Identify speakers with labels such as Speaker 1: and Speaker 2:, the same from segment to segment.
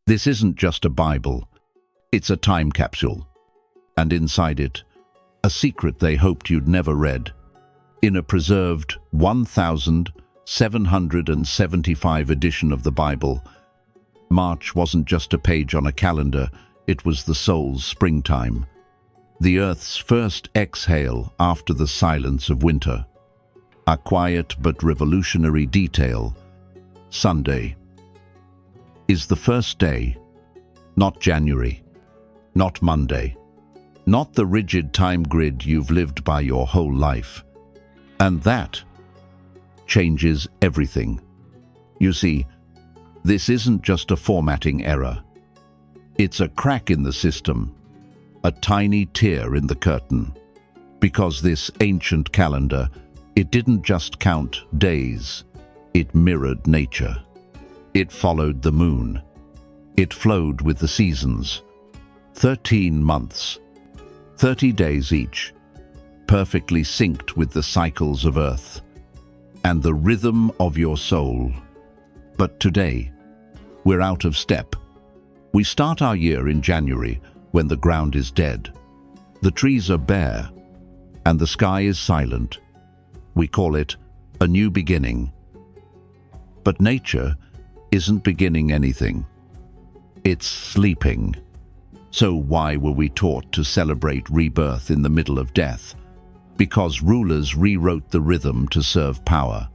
Speaker 1: This isn't just a Bible, it's a time capsule. And inside it, a secret they hoped you'd never read. In a preserved 1775 edition of the Bible, March wasn't just a page on a calendar, it was the soul's springtime. The earth's first exhale after the silence of winter. A quiet but revolutionary detail. Sunday is the first day, not January, not Monday, not the rigid time grid you've lived by your whole life. And that changes everything. You see, this isn't just a formatting error. It's a crack in the system, a tiny tear in the curtain. Because this ancient calendar, it didn't just count days, it mirrored nature. It followed the moon. It flowed with the seasons. 13 months, 30 days each, perfectly synced with the cycles of Earth and the rhythm of your soul. But today, we're out of step. We start our year in January when the ground is dead. The trees are bare and the sky is silent. We call it a new beginning. But nature isn't beginning anything. It's sleeping. So why were we taught to celebrate rebirth in the middle of death? Because rulers rewrote the rhythm to serve power,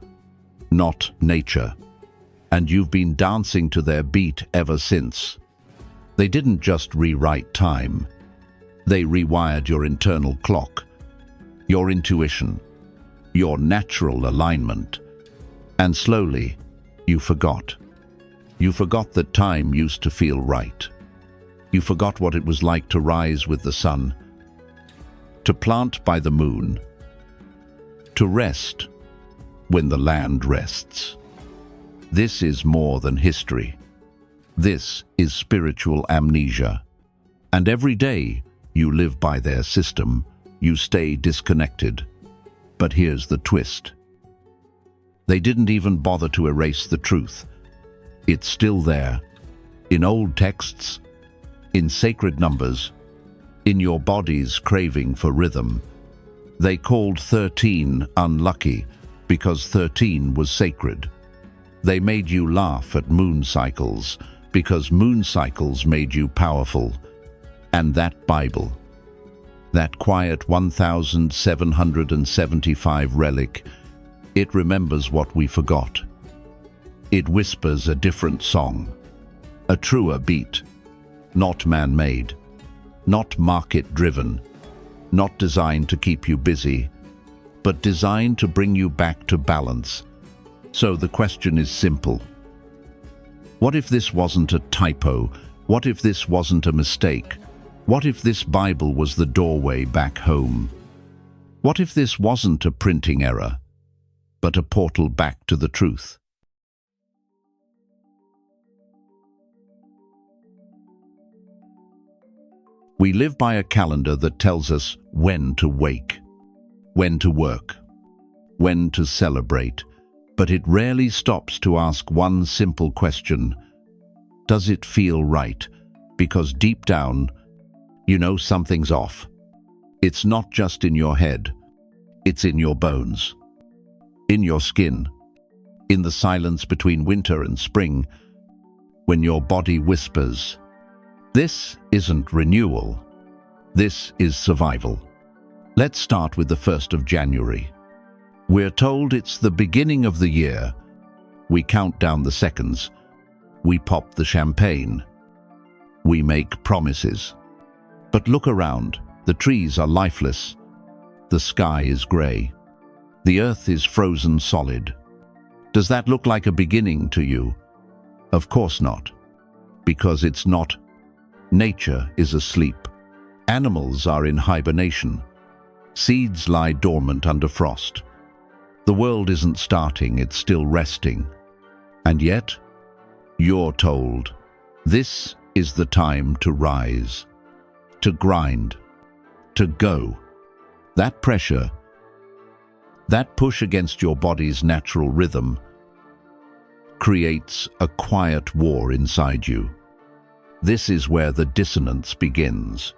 Speaker 1: not nature. And you've been dancing to their beat ever since. They didn't just rewrite time. They rewired your internal clock, your intuition, your natural alignment. And slowly, you forgot. You forgot that time used to feel right. You forgot what it was like to rise with the sun, to plant by the moon, to rest when the land rests. This is more than history. This is spiritual amnesia. And every day you live by their system, you stay disconnected. But here's the twist. They didn't even bother to erase the truth. It's still there, in old texts, in sacred numbers, in your body's craving for rhythm. They called 13 unlucky because 13 was sacred. They made you laugh at moon cycles because moon cycles made you powerful. And that Bible, that quiet 1775 relic, it remembers what we forgot. It whispers a different song, a truer beat, not man-made, not market-driven, not designed to keep you busy, but designed to bring you back to balance. So the question is simple. What if this wasn't a typo? What if this wasn't a mistake? What if this Bible was the doorway back home? What if this wasn't a printing error, but a portal back to the truth? We live by a calendar that tells us when to wake, when to work, when to celebrate, but it rarely stops to ask one simple question. Does it feel right? Because deep down, you know something's off. It's not just in your head, it's in your bones, in your skin, in the silence between winter and spring, when your body whispers, "This isn't renewal, this is survival." Let's start with the 1st of January. We're told it's the beginning of the year. We count down the seconds. We pop the champagne. We make promises. But look around. The trees are lifeless. The sky is grey. The earth is frozen solid. Does that look like a beginning to you? Of course not. Because it's not. Nature is asleep. Animals are in hibernation. Seeds lie dormant under frost. The world isn't starting, it's still resting. And yet, you're told, this is the time to rise, to grind, to go. That pressure, that push against your body's natural rhythm, creates a quiet war inside you. This is where the dissonance begins.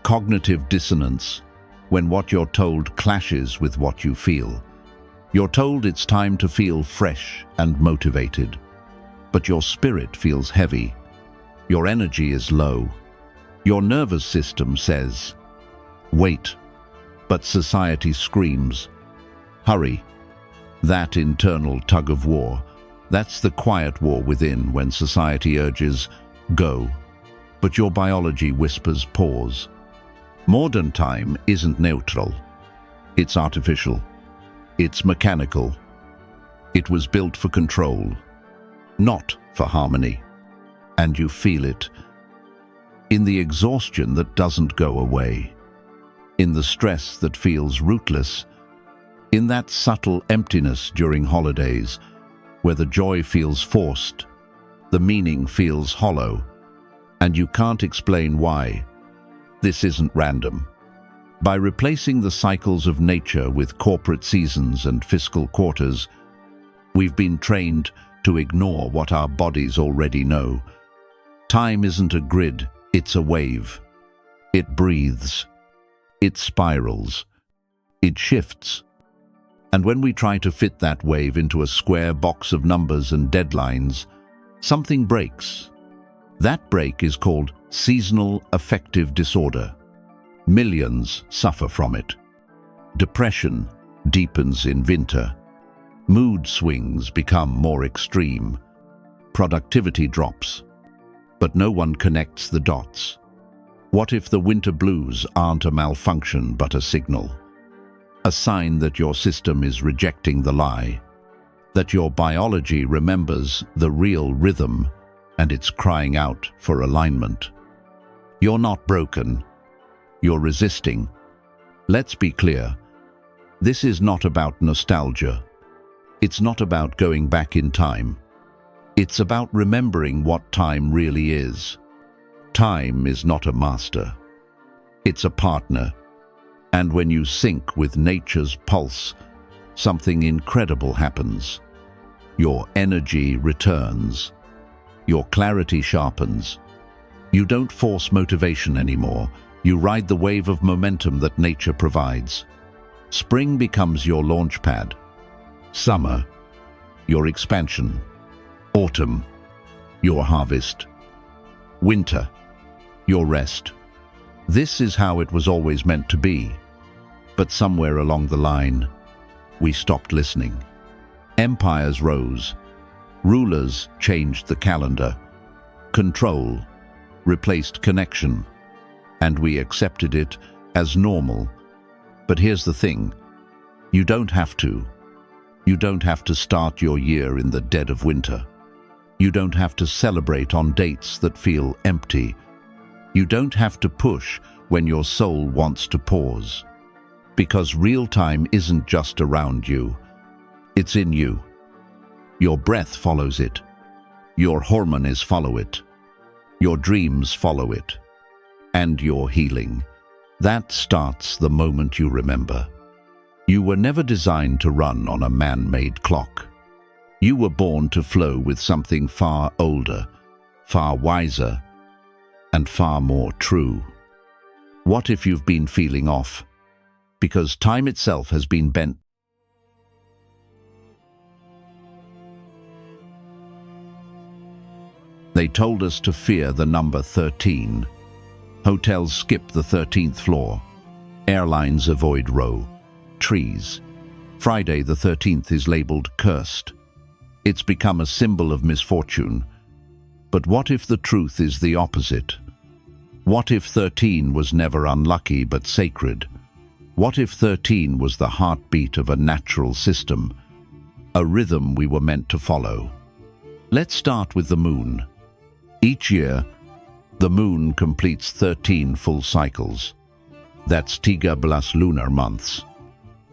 Speaker 1: Cognitive dissonance, when what you're told clashes with what you feel. You're told it's time to feel fresh and motivated, but your spirit feels heavy. Your energy is low. Your nervous system says, wait, but society screams, hurry. That internal tug of war, that's the quiet war within when society urges, go, but your biology whispers pause. Modern time isn't neutral. It's artificial. It's mechanical. It was built for control, not for harmony. And you feel it in the exhaustion that doesn't go away, in the stress that feels rootless, in that subtle emptiness during holidays where the joy feels forced, the meaning feels hollow, and you can't explain why. This isn't random. By replacing the cycles of nature with corporate seasons and fiscal quarters, we've been trained to ignore what our bodies already know. Time isn't a grid, it's a wave. It breathes. It spirals. It shifts. And when we try to fit that wave into a square box of numbers and deadlines, something breaks. That break is called seasonal affective disorder. Millions suffer from it. Depression deepens in winter. Mood swings become more extreme. Productivity drops. But no one connects the dots. What if the winter blues aren't a malfunction but a signal? A sign that your system is rejecting the lie, that your biology remembers the real rhythm and it's crying out for alignment. You're not broken. You're resisting. Let's be clear. This is not about nostalgia. It's not about going back in time. It's about remembering what time really is. Time is not a master. It's a partner. And when you sync with nature's pulse, something incredible happens. Your energy returns. Your clarity sharpens. You don't force motivation anymore. You ride the wave of momentum that nature provides. Spring becomes your launch pad. Summer, your expansion. Autumn, your harvest. Winter, your rest. This is how it was always meant to be. But somewhere along the line, we stopped listening. Empires rose. Rulers changed the calendar. Control replaced connection. And we accepted it as normal. But here's the thing. You don't have to. You don't have to start your year in the dead of winter. You don't have to celebrate on dates that feel empty. You don't have to push when your soul wants to pause. Because real time isn't just around you. It's in you. Your breath follows it. Your hormones follow it. Your dreams follow it. And your healing. That starts the moment you remember. You were never designed to run on a man-made clock. You were born to flow with something far older, far wiser, and far more true. What if you've been feeling off? Because time itself has been bent. They told us to fear the number 13. Hotels skip the 13th floor. Airlines avoid row. Trees. Friday the 13th is labeled cursed. It's become a symbol of misfortune. But what if the truth is the opposite? What if 13 was never unlucky but sacred? What if 13 was the heartbeat of a natural system, a rhythm we were meant to follow? Let's start with the moon. Each year, the moon completes 13 full cycles. That's 13 lunar months.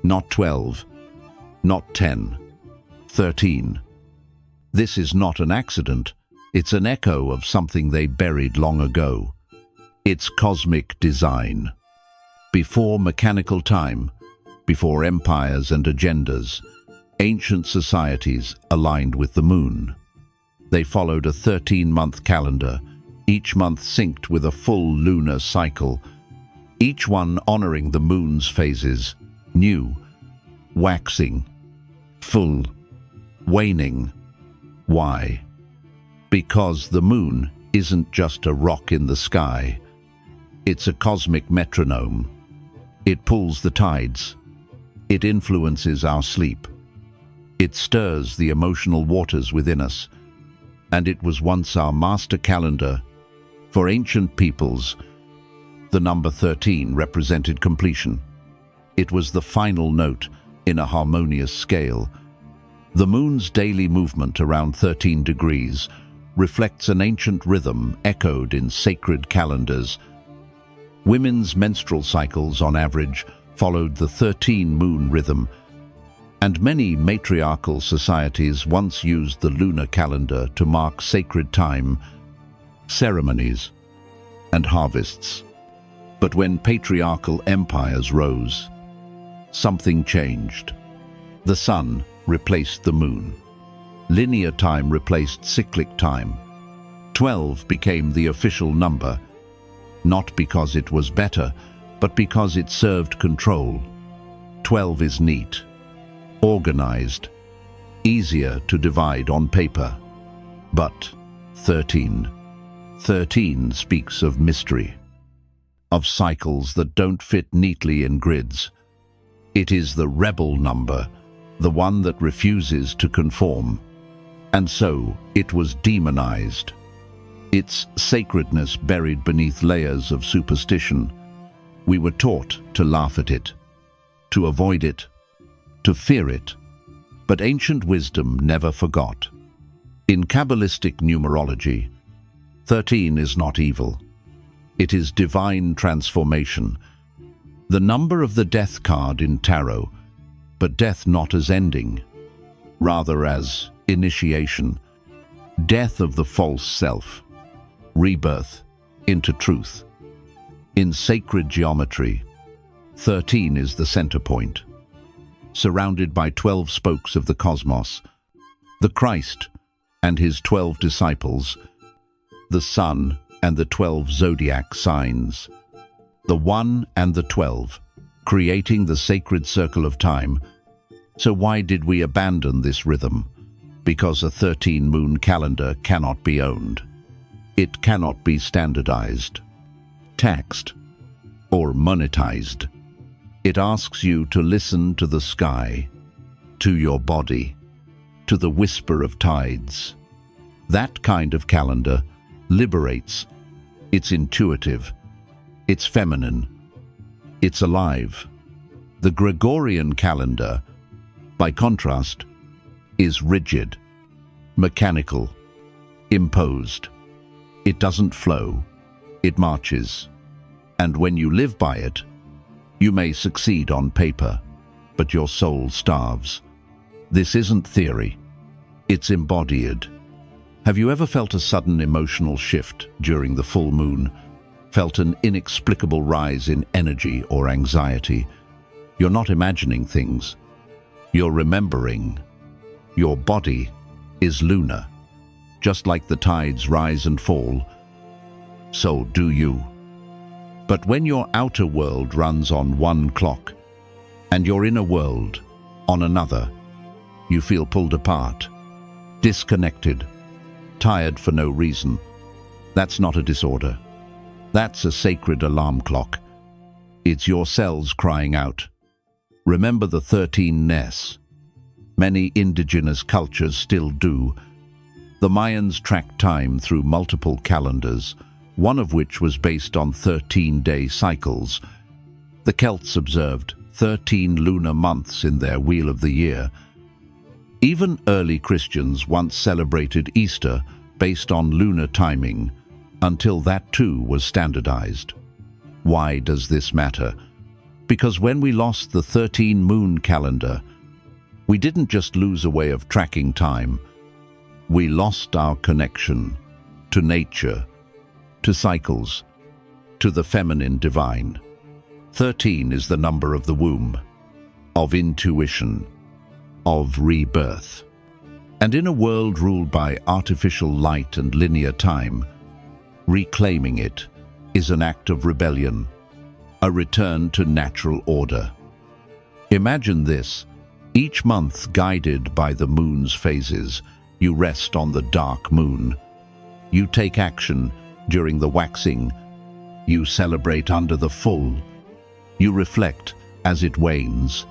Speaker 1: Not 12, not 10, 13. This is not an accident. It's an echo of something they buried long ago. It's cosmic design. Before mechanical time, before empires and agendas, ancient societies aligned with the moon. They followed a 13-month calendar, each month synced with a full lunar cycle, each one honoring the moon's phases: new, waxing, full, waning. Why? Because the moon isn't just a rock in the sky. It's a cosmic metronome. It pulls the tides. It influences our sleep. It stirs the emotional waters within us. And it was once our master calendar. For ancient peoples, the number 13 represented completion. It was the final note in a harmonious scale. The moon's daily movement around 13 degrees reflects an ancient rhythm echoed in sacred calendars. Women's menstrual cycles, on average, followed the 13-moon rhythm, and many matriarchal societies once used the lunar calendar to mark sacred time, ceremonies, and harvests. But when patriarchal empires rose, something changed. The sun replaced the moon. Linear time replaced cyclic time. 12 became the official number, not because it was better, but because it served control. 12 is neat, organized, easier to divide on paper. But 13 speaks of mystery, of cycles that don't fit neatly in grids. It is the rebel number, the one that refuses to conform. And so it was demonized, its sacredness buried beneath layers of superstition. We were taught to laugh at it, to avoid it, to fear it. But ancient wisdom never forgot. In Kabbalistic numerology, 13 is not evil. It is divine transformation, the number of the death card in tarot, but death not as ending, rather as initiation, death of the false self, rebirth into truth. In sacred geometry, 13 is the center point, surrounded by 12 spokes of the cosmos, the Christ and his 12 disciples, the sun and the 12 zodiac signs, the 1 and the 12, creating the sacred circle of time. So why did we abandon this rhythm? Because a 13-moon calendar cannot be owned. It cannot be standardized, taxed, or monetized. It asks you to listen to the sky, to your body, to the whisper of tides. That kind of calendar liberates. It's intuitive. It's feminine. It's alive. The Gregorian calendar, by contrast, is rigid, mechanical, imposed. It doesn't flow. It marches. And when you live by it, you may succeed on paper, but your soul starves. This isn't theory. It's embodied. Have you ever felt a sudden emotional shift during the full moon? Felt an inexplicable rise in energy or anxiety? You're not imagining things. You're remembering. Your body is lunar. Just like the tides rise and fall, so do you. But when your outer world runs on one clock, and your inner world on another, you feel pulled apart, disconnected, tired for no reason. That's not a disorder. That's a sacred alarm clock. It's your cells crying out. Remember the 13ness. Many indigenous cultures still do. The Mayans tracked time through multiple calendars, one of which was based on 13-day cycles. The Celts observed 13 lunar months in their Wheel of the Year. Even early Christians once celebrated Easter based on lunar timing, until that too was standardized. Why does this matter? Because when we lost the 13-moon calendar, we didn't just lose a way of tracking time. We lost our connection to nature, to cycles, to the feminine divine. 13 is the number of the womb, of intuition, of rebirth. And in a world ruled by artificial light and linear time, Reclaiming it is an act of rebellion, a return to natural order. Imagine this: each month, guided by the moon's phases, you rest on the dark moon. You take action during the waxing. You celebrate under the full. You reflect as it wanes.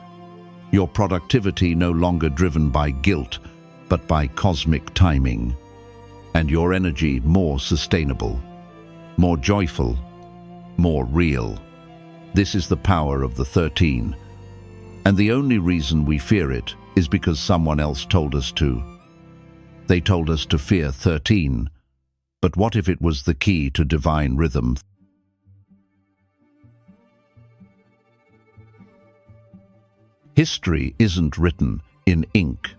Speaker 1: Your productivity no longer driven by guilt, but by cosmic timing. And your energy more sustainable, more joyful, more real. This is the power of the 13. And the only reason we fear it is because someone else told us to. They told us to fear 13. But what if it was the key to divine rhythm? History isn't written in ink.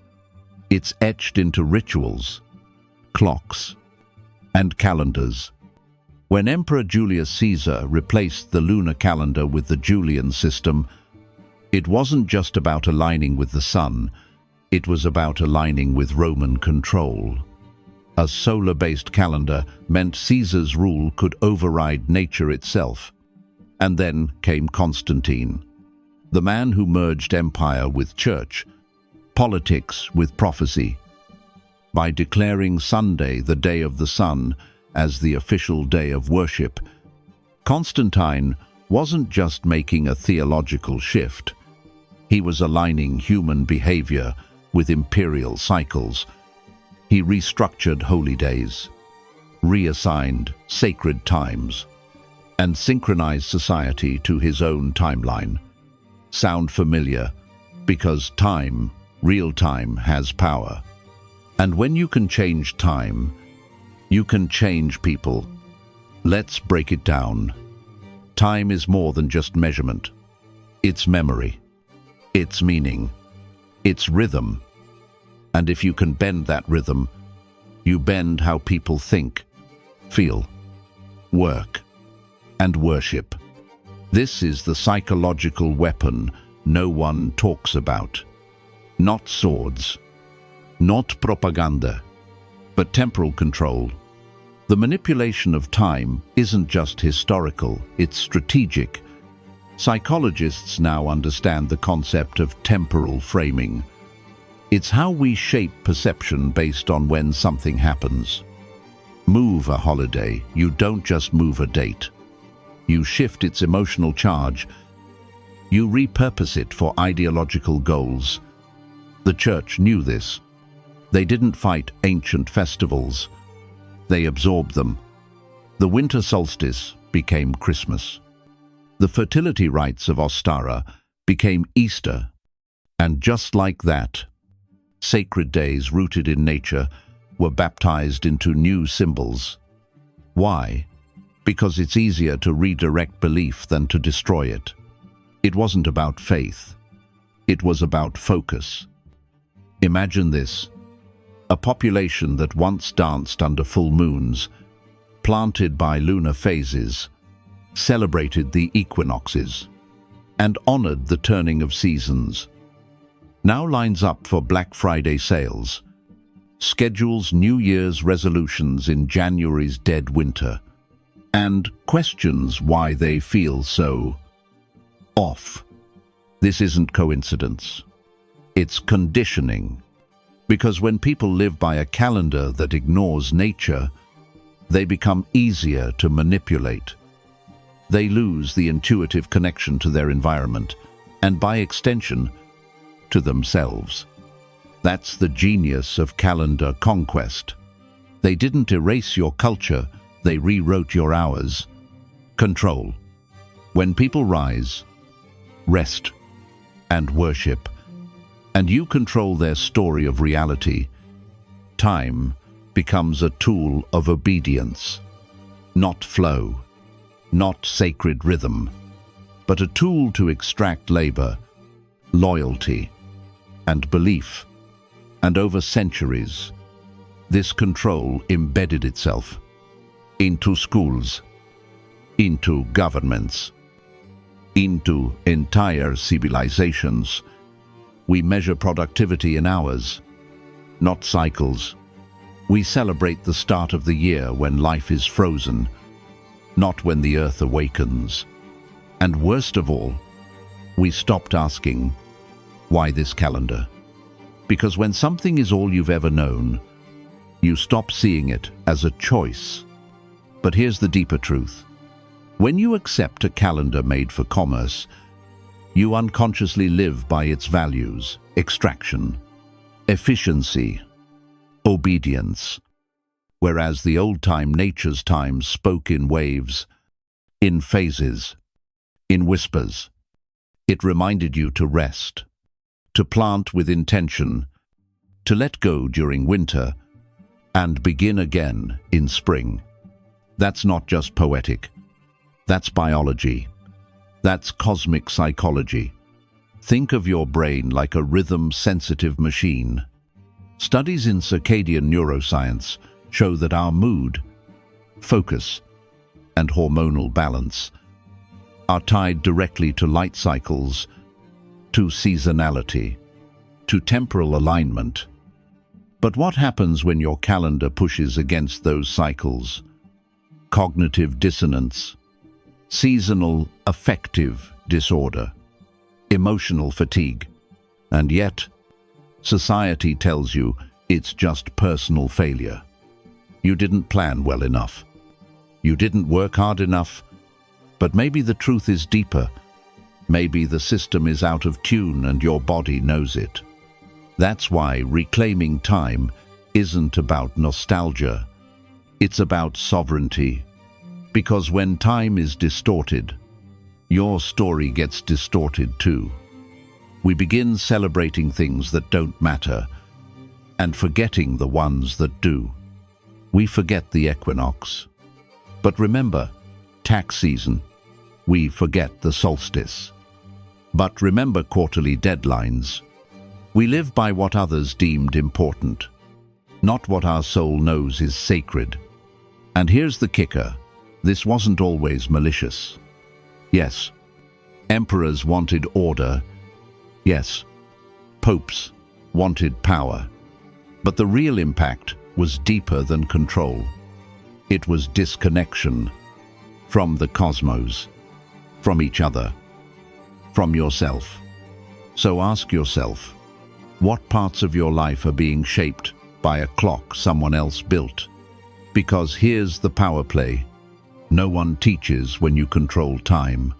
Speaker 1: It's etched into rituals, clocks, and calendars. When Emperor Julius Caesar replaced the lunar calendar with the Julian system, it wasn't just about aligning with the sun, it was about aligning with Roman control. A solar-based calendar meant Caesar's rule could override nature itself. And then came Constantine, the man who merged empire with church, politics with prophecy. By declaring Sunday, the day of the sun, as the official day of worship, Constantine wasn't just making a theological shift. He was aligning human behavior with imperial cycles. He restructured holy days, reassigned sacred times, and synchronized society to his own timeline. Sound familiar? Because time, real time, has power. And when you can change time, you can change people. Let's break it down. Time is more than just measurement. It's memory. It's meaning. It's rhythm. And if you can bend that rhythm, you bend how people think, feel, work, and worship. This is the psychological weapon no one talks about. Not swords, not propaganda, but temporal control. The manipulation of time isn't just historical, it's strategic. Psychologists now understand the concept of temporal framing. It's how we shape perception based on when something happens. Move a holiday, you don't just move a date. You shift its emotional charge. You repurpose it for ideological goals. The church knew this. They didn't fight ancient festivals. They absorbed them. The winter solstice became Christmas. The fertility rites of Ostara became Easter. And just like that, sacred days rooted in nature were baptized into new symbols. Why? Because it's easier to redirect belief than to destroy it. It wasn't about faith. It was about focus. Imagine this: a population that once danced under full moons, planted by lunar phases, celebrated the equinoxes, and honored the turning of seasons, now lines up for Black Friday sales, schedules New Year's resolutions in January's dead winter, and questions why they feel so off. This isn't coincidence. It's conditioning. Because when people live by a calendar that ignores nature, they become easier to manipulate. They lose the intuitive connection to their environment, and by extension, to themselves. That's the genius of calendar conquest. They didn't erase your culture, they rewrote your hours. Control. When people rise, rest, and worship, and you control their story of reality, time becomes a tool of obedience. Not flow, not sacred rhythm, but a tool to extract labor, loyalty, and belief. And over centuries, this control embedded itself into schools, into governments, into entire civilizations. We measure productivity in hours, not cycles. We celebrate the start of the year when life is frozen, not when the earth awakens. And worst of all, we stopped asking, why this calendar? Because when something is all you've ever known, you stop seeing it as a choice. But here's the deeper truth. When you accept a calendar made for commerce, you unconsciously live by its values: extraction, efficiency, obedience. Whereas the old-time nature's time spoke in waves, in phases, in whispers. It reminded you to rest, to plant with intention, to let go during winter, and begin again in spring. That's not just poetic. That's biology. That's cosmic psychology. Think of your brain like a rhythm-sensitive machine. Studies in circadian neuroscience show that our mood, focus, and hormonal balance are tied directly to light cycles, to seasonality, to temporal alignment. But what happens when your calendar pushes against those cycles? Cognitive dissonance, seasonal affective disorder, emotional fatigue. And yet, society tells you it's just personal failure. You didn't plan well enough. You didn't work hard enough. But maybe the truth is deeper. Maybe the system is out of tune and your body knows it. That's why reclaiming time isn't about nostalgia. It's about sovereignty. Because when time is distorted, your story gets distorted too. We begin celebrating things that don't matter and forgetting the ones that do. We forget the equinox. But remember, tax season. We forget the solstice. But remember quarterly deadlines. We live by what others deemed important, not what our soul knows is sacred. And here's the kicker. This wasn't always malicious. Yes, emperors wanted order. Yes, popes wanted power. But the real impact was deeper than control. It was disconnection from the cosmos, from each other, from yourself. So ask yourself, what parts of your life are being shaped by a clock someone else built? Because here's the power play. No one teaches when you control time.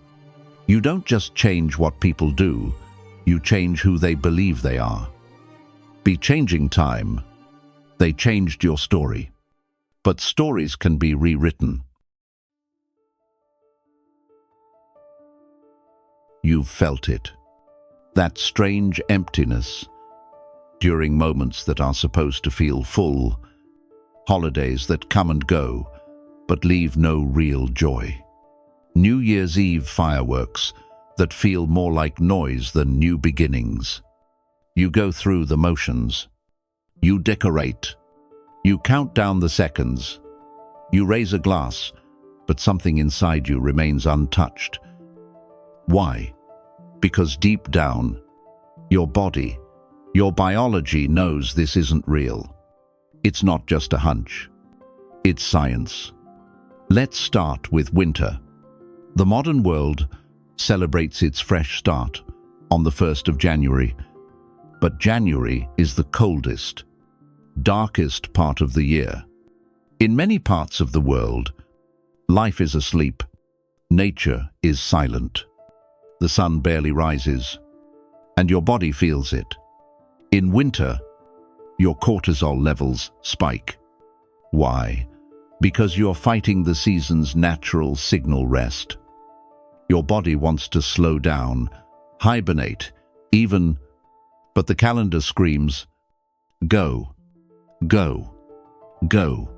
Speaker 1: You don't just change what people do, you change who they believe they are. Be changing time. They changed your story. But stories can be rewritten. You've felt it. That strange emptiness during moments that are supposed to feel full, holidays that come and go, but leave no real joy. New Year's Eve fireworks that feel more like noise than new beginnings. You go through the motions. You decorate. You count down the seconds. You raise a glass, but something inside you remains untouched. Why? Because deep down, your body, your biology knows this isn't real. It's not just a hunch. It's science. Let's start with winter. The modern world celebrates its fresh start on the 1st of January. But January is the coldest, darkest part of the year. In many parts of the world, life is asleep. Nature is silent. The sun barely rises, and your body feels it. In winter, your cortisol levels spike. Why? Because you're fighting the season's natural signal rest. Your body wants to slow down, hibernate, even, but the calendar screams, go, go, go.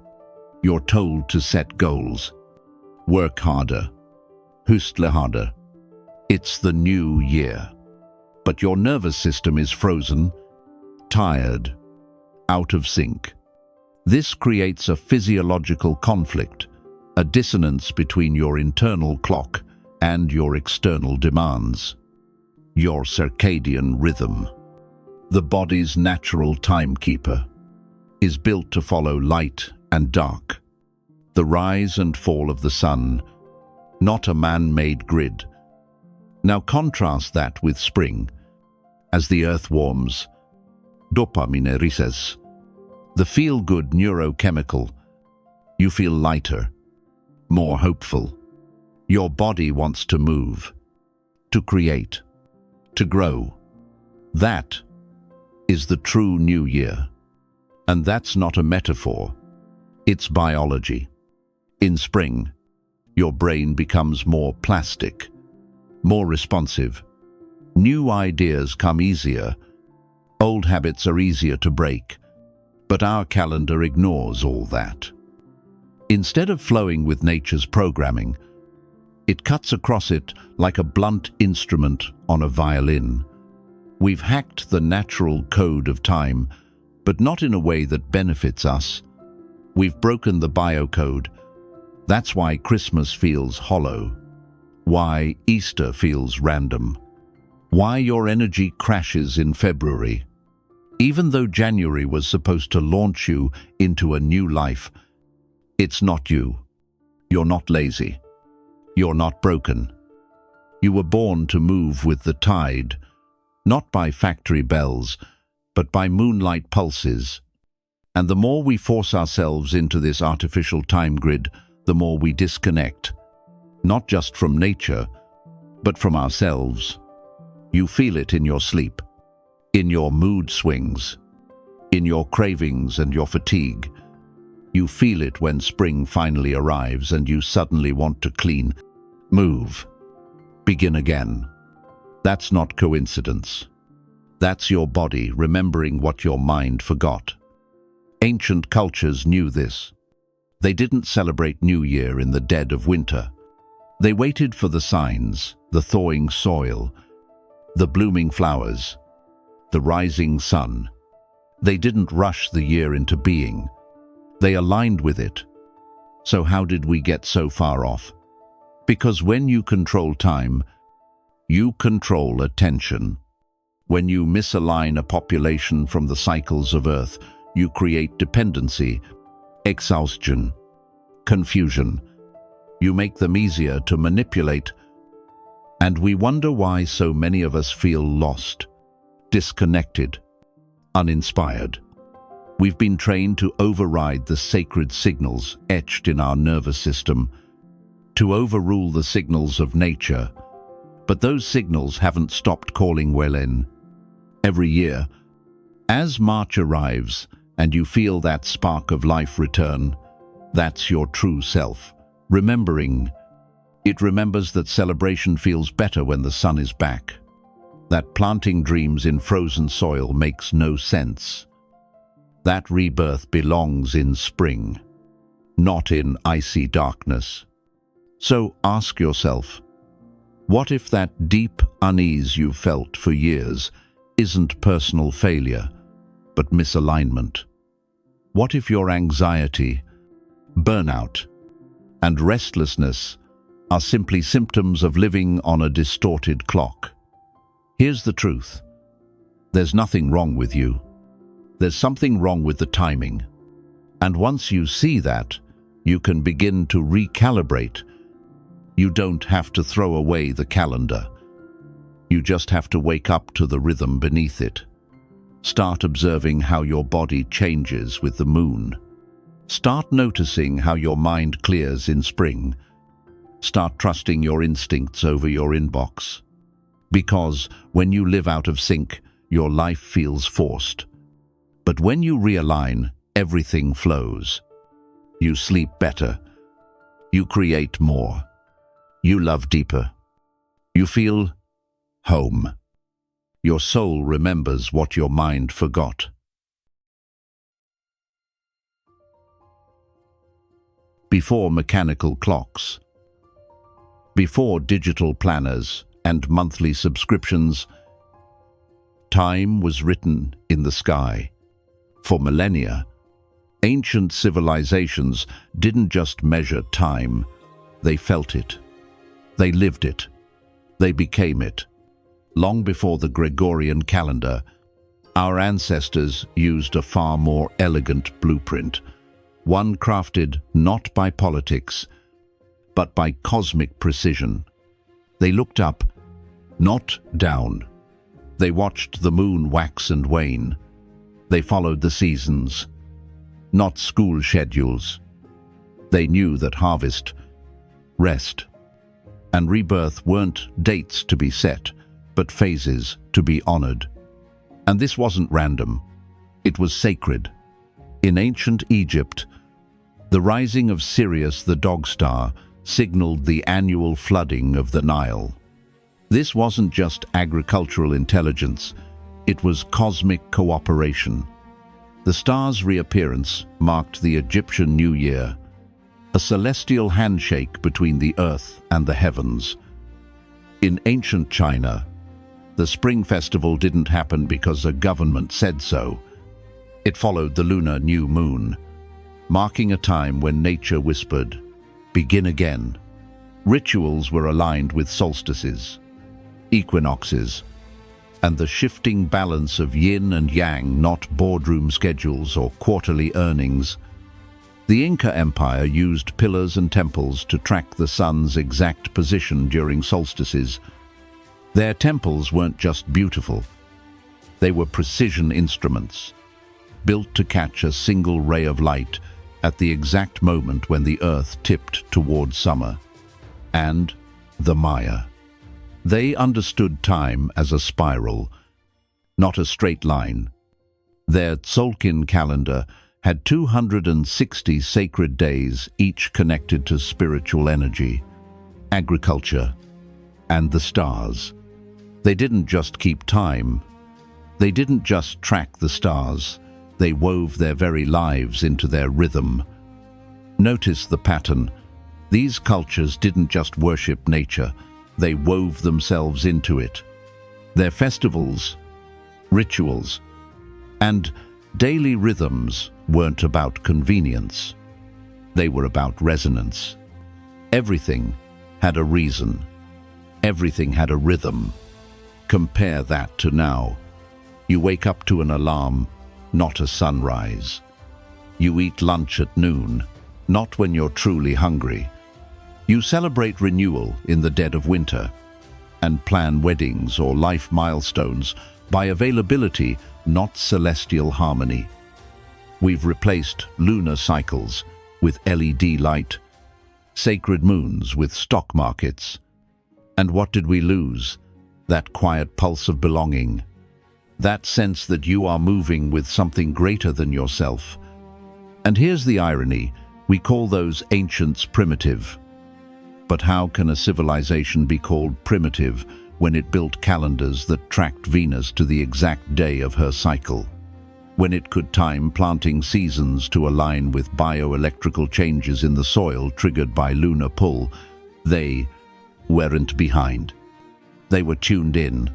Speaker 1: You're told to set goals. Work harder. Hustle harder. It's the new year. But your nervous system is frozen, tired, out of sync. This creates a physiological conflict, a dissonance between your internal clock and your external demands. Your circadian rhythm, the body's natural timekeeper, is built to follow light and dark, the rise and fall of the sun, not a man-made grid. Now contrast that with spring. As the earth warms, dopamine releases, the feel-good neurochemical. You feel lighter, more hopeful. Your body wants to move, to create, to grow. That is the true new year. And that's not a metaphor. It's biology. In spring, your brain becomes more plastic, more responsive. New ideas come easier. Old habits are easier to break. But our calendar ignores all that. Instead of flowing with nature's programming, it cuts across it like a blunt instrument on a violin. We've hacked the natural code of time, but not in a way that benefits us. We've broken the biocode. That's why Christmas feels hollow, why Easter feels random, why your energy crashes in February. Even though January was supposed to launch you into a new life, it's not you. You're not lazy. You're not broken. You were born to move with the tide, not by factory bells, but by moonlight pulses. And the more we force ourselves into this artificial time grid, the more we disconnect, not just from nature, but from ourselves. You feel it in your sleep, in your mood swings, in your cravings and your fatigue. You feel it when spring finally arrives and you suddenly want to clean, move, begin again. That's not coincidence. That's your body remembering what your mind forgot. Ancient cultures knew this. They didn't celebrate New Year in the dead of winter. They waited for the signs, the thawing soil, the blooming flowers, the rising sun. They didn't rush the year into being. They aligned with it. So how did we get so far off? Because when you control time, you control attention. When you misalign a population from the cycles of Earth, you create dependency, exhaustion, confusion. You make them easier to manipulate. And we wonder why so many of us feel lost, disconnected, uninspired. We've been trained to override the sacred signals etched in our nervous system, to overrule the signals of nature. But those signals haven't stopped calling well in. Every year, as March arrives and you feel that spark of life return, that's your true self, remembering. It remembers that celebration feels better when the sun is back, that planting dreams in frozen soil makes no sense. That rebirth belongs in spring, not in icy darkness. So ask yourself, what if that deep unease you've felt for years isn't personal failure, but misalignment? What if your anxiety, burnout, and restlessness are simply symptoms of living on a distorted clock? Here's the truth. There's nothing wrong with you. There's something wrong with the timing. And once you see that, you can begin to recalibrate. You don't have to throw away the calendar. You just have to wake up to the rhythm beneath it. Start observing how your body changes with the moon. Start noticing how your mind clears in spring. Start trusting your instincts over your inbox. Because when you live out of sync, your life feels forced. But when you realign, everything flows. You sleep better. You create more. You love deeper. You feel home. Your soul remembers what your mind forgot. Before mechanical clocks, before digital planners and monthly subscriptions, time was written in the sky. For millennia, ancient civilizations didn't just measure time, they felt it. They lived it. They became it. Long before the Gregorian calendar, Our ancestors used a far more elegant blueprint, one crafted not by politics, but by cosmic precision. They looked up, not down. They watched the moon wax and wane. They followed the seasons, not school schedules. They knew that harvest, rest, and rebirth weren't dates to be set, but phases to be honored. And this wasn't random. It was sacred. In ancient Egypt, the rising of Sirius the dog star signaled the annual flooding of the Nile. This wasn't just agricultural intelligence, it was cosmic cooperation. The star's reappearance marked the Egyptian New Year, a celestial handshake between the earth and the heavens. In ancient China, the spring festival didn't happen because a government said so. It followed the lunar new moon, marking a time when nature whispered, "Begin again." Rituals were aligned with solstices, equinoxes, and the shifting balance of yin and yang, not boardroom schedules or quarterly earnings. The Inca Empire used pillars and temples to track the sun's exact position during solstices. Their temples weren't just beautiful, they were precision instruments, built to catch a single ray of light at the exact moment when the earth tipped towards summer. And the Maya. They understood time as a spiral, not a straight line. Their Tzolk'in calendar had 260 sacred days, each connected to spiritual energy, agriculture, and the stars. They didn't just keep time. They didn't just track the stars. They wove their very lives into their rhythm. Notice the pattern. These cultures didn't just worship nature, they wove themselves into it. Their festivals, rituals, and daily rhythms weren't about convenience. They were about resonance. Everything had a reason. Everything had a rhythm. Compare that to now. You wake up to an alarm, not a sunrise. You eat lunch at noon, not when you're truly hungry. You celebrate renewal in the dead of winter and plan weddings or life milestones by availability, not celestial harmony. We've replaced lunar cycles with LED light, sacred moons with stock markets. And what did we lose? That quiet pulse of belonging, that sense that you are moving with something greater than yourself. And here's the irony, we call those ancients primitive. But how can a civilization be called primitive when it built calendars that tracked Venus to the exact day of her cycle? When it could time planting seasons to align with bioelectrical changes in the soil triggered by lunar pull, they weren't behind. They were tuned in.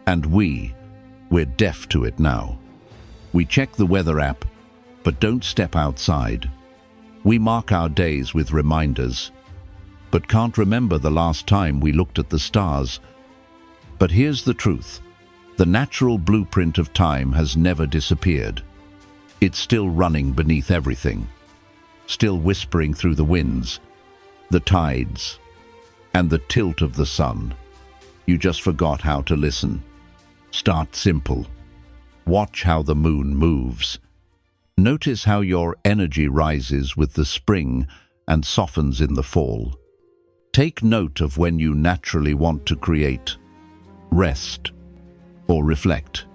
Speaker 1: And we're deaf to it now. We check the weather app, but don't step outside. We mark our days with reminders, but can't remember the last time we looked at the stars. But here's the truth. The natural blueprint of time has never disappeared. It's still running beneath everything, still whispering through the winds, the tides, and the tilt of the sun. You just forgot how to listen. Start simple. Watch how the moon moves. Notice how your energy rises with the spring and softens in the fall. Take note of when you naturally want to create, rest, or reflect.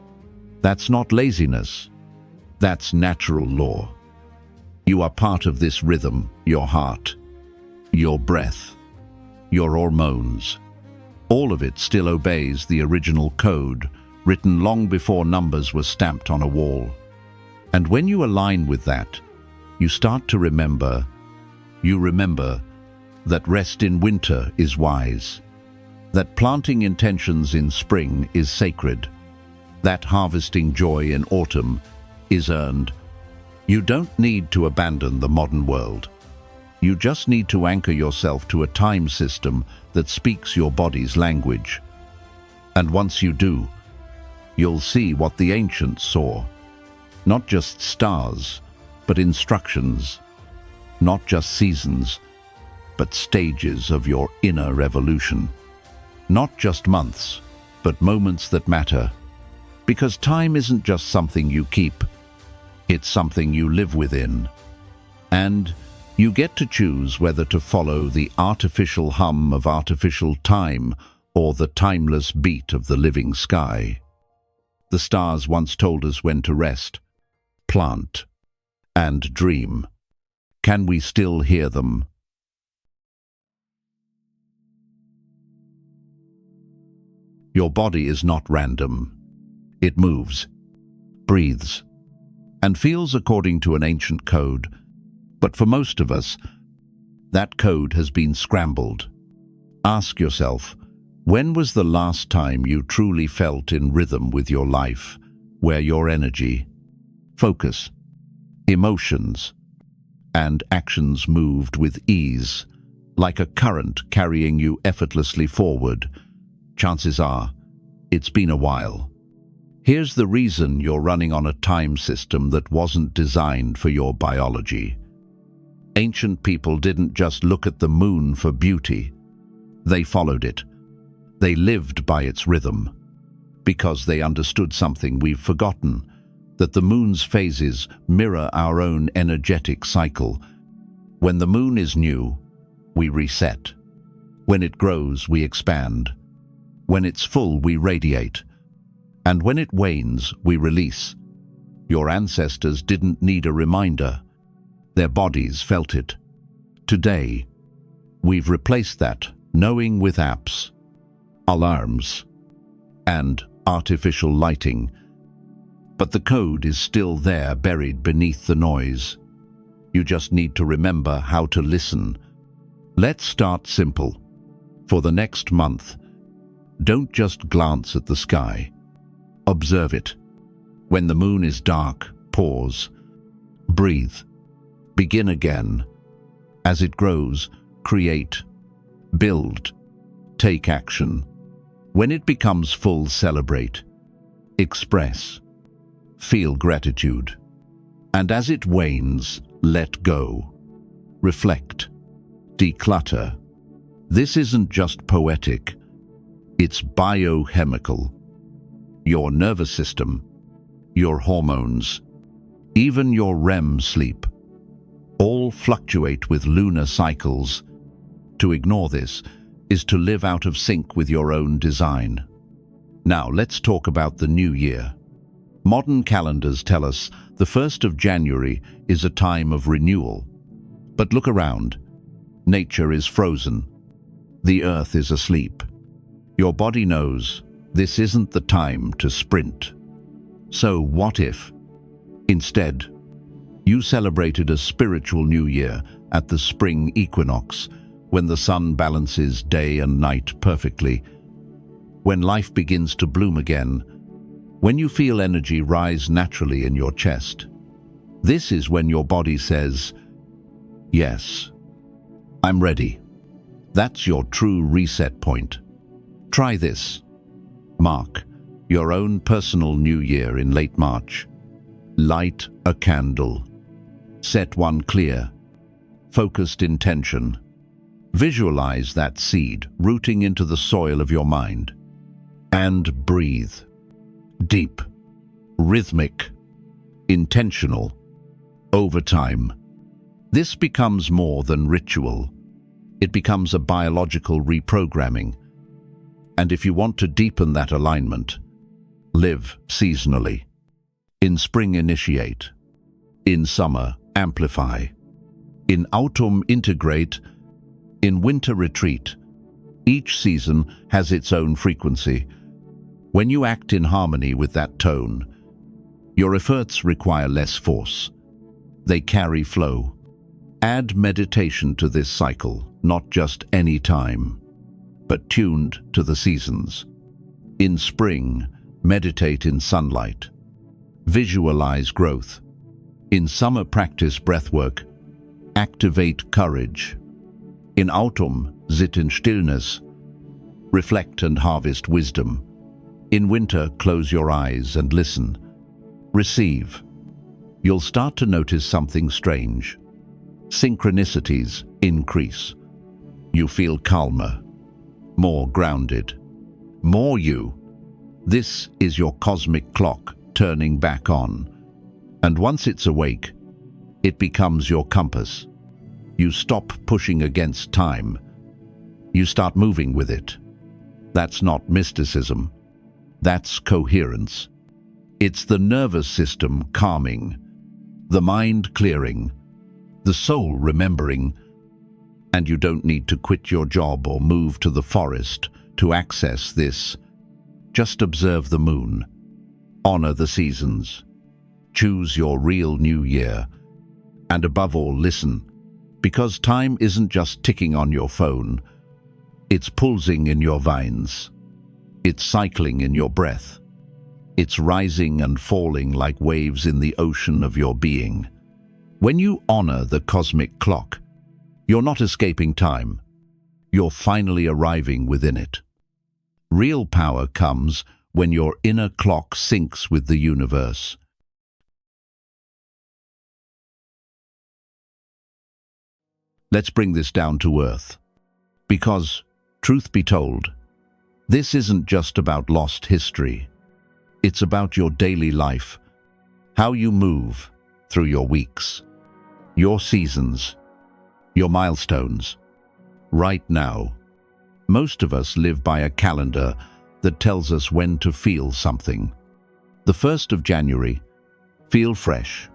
Speaker 1: That's not laziness. That's natural law. You are part of this rhythm, your heart, your breath, your hormones. All of it still obeys the original code, written long before numbers were stamped on a wall. And when you align with that, you start to remember. You remember that rest in winter is wise, that planting intentions in spring is sacred, that harvesting joy in autumn is earned. You don't need to abandon the modern world. You just need to anchor yourself to a time system that speaks your body's language. And once you do, you'll see what the ancients saw. Not just stars, but instructions. Not just seasons, but stages of your inner evolution. Not just months, but moments that matter. Because time isn't just something you keep, it's something you live within. And you get to choose whether to follow the artificial hum of artificial time or the timeless beat of the living sky. The stars once told us when to rest, plant, and dream. Can we still hear them? Your body is not random. It moves, breathes, and feels according to an ancient code. But for most of us, that code has been scrambled. Ask yourself, when was the last time you truly felt in rhythm with your life, where your energy, focus, emotions, and actions moved with ease, like a current carrying you effortlessly forward? Chances are, it's been a while. Here's the reason you're running on a time system that wasn't designed for your biology. Ancient people didn't just look at the moon for beauty. They followed it. They lived by its rhythm. Because they understood something we've forgotten, that the moon's phases mirror our own energetic cycle. When the moon is new, we reset. When it grows, we expand. When it's full, we radiate. And when it wanes, we release. Your ancestors didn't need a reminder. Their bodies felt it. Today, we've replaced that knowing with apps, alarms, and artificial lighting. But the code is still there, buried beneath the noise. You just need to remember how to listen. Let's start simple. For the next month, don't just glance at the sky. Observe it. When the moon is dark, pause. Breathe. Begin again. As it grows, create. Build. Take action. When it becomes full, celebrate. Express. Feel gratitude. And as it wanes, let go. Reflect. Declutter. This isn't just poetic. It's biochemical. Your nervous system, your hormones, even your REM sleep, all fluctuate with lunar cycles. To ignore this is to live out of sync with your own design. Now let's talk about the new year. Modern calendars tell us the 1st of January is a time of renewal. But look around. Nature is frozen. The earth is asleep. Your body knows this isn't the time to sprint. So what if, instead, you celebrated a spiritual new year at the spring equinox, when the sun balances day and night perfectly, when life begins to bloom again, when you feel energy rise naturally in your chest? This is when your body says, yes, I'm ready. That's your true reset point. Try this. Mark your own personal new year in late March. Light a candle. Set one clear, focused intention. Visualize that seed rooting into the soil of your mind. And breathe. Deep, rhythmic, intentional. Over time, this becomes more than ritual. It becomes a biological reprogramming. And if you want to deepen that alignment, live seasonally. In spring, initiate. In summer, amplify. In autumn, integrate. In winter, retreat. Each season has its own frequency. When you act in harmony with that tone, your efforts require less force. They carry flow. Add meditation to this cycle, not just any time, but tuned to the seasons. In spring, meditate in sunlight. Visualize growth. In summer, practice breathwork. Activate courage. In autumn, sit in stillness. Reflect and harvest wisdom. In winter, close your eyes and listen. Receive. You'll start to notice something strange. Synchronicities increase. You feel calmer, more grounded, more you. This is your cosmic clock turning back on. And once it's awake, it becomes your compass. You stop pushing against time. You start moving with it. That's not mysticism. That's coherence. It's the nervous system calming, the mind clearing, the soul remembering. And you don't need to quit your job or move to the forest to access this. Just observe the moon. Honor the seasons. Choose your real new year. And above all, listen. Because time isn't just ticking on your phone. It's pulsing in your veins. It's cycling in your breath. It's rising and falling like waves in the ocean of your being. When you honor the cosmic clock, you're not escaping time. You're finally arriving within it. Real power comes when your inner clock syncs with the universe. Let's bring this down to earth. Because, truth be told, this isn't just about lost history. It's about your daily life, how you move through your weeks, your seasons, your milestones. Right now, most of us live by a calendar that tells us when to feel something. The 1st of January, feel fresh.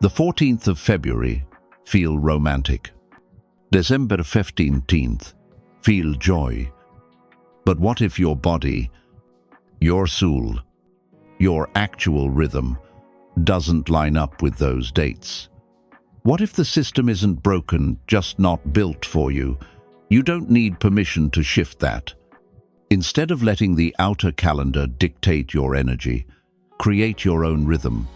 Speaker 1: The 14th of February, feel romantic. December 15th, feel joy. But what if your body, your soul, your actual rhythm doesn't line up with those dates? What if the system isn't broken, just not built for you? You don't need permission to shift that. Instead of letting the outer calendar dictate your energy, create your own rhythm.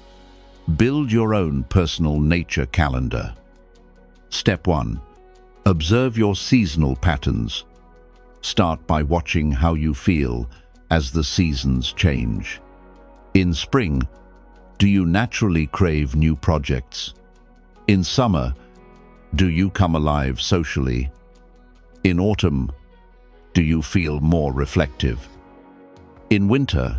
Speaker 1: Build your own personal nature calendar. Step 1. Observe your seasonal patterns. Start by watching how you feel as the seasons change. In spring, do you naturally crave new projects? In summer, do you come alive socially? In autumn, do you feel more reflective? In winter,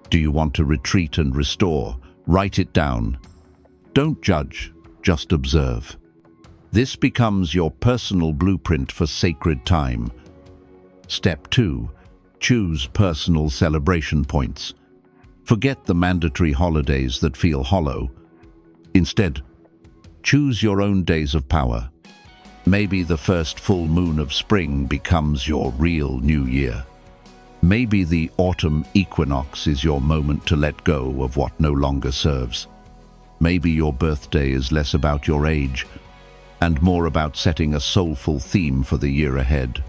Speaker 1: do you want to retreat and restore? Write it down. Don't judge, just observe. This becomes your personal blueprint for sacred time. Step 2. Choose personal celebration points. Forget the mandatory holidays that feel hollow. Instead, choose your own days of power. Maybe the first full moon of spring becomes your real new year. Maybe the autumn equinox is your moment to let go of what no longer serves. Maybe your birthday is less about your age and more about setting a soulful theme for the year ahead.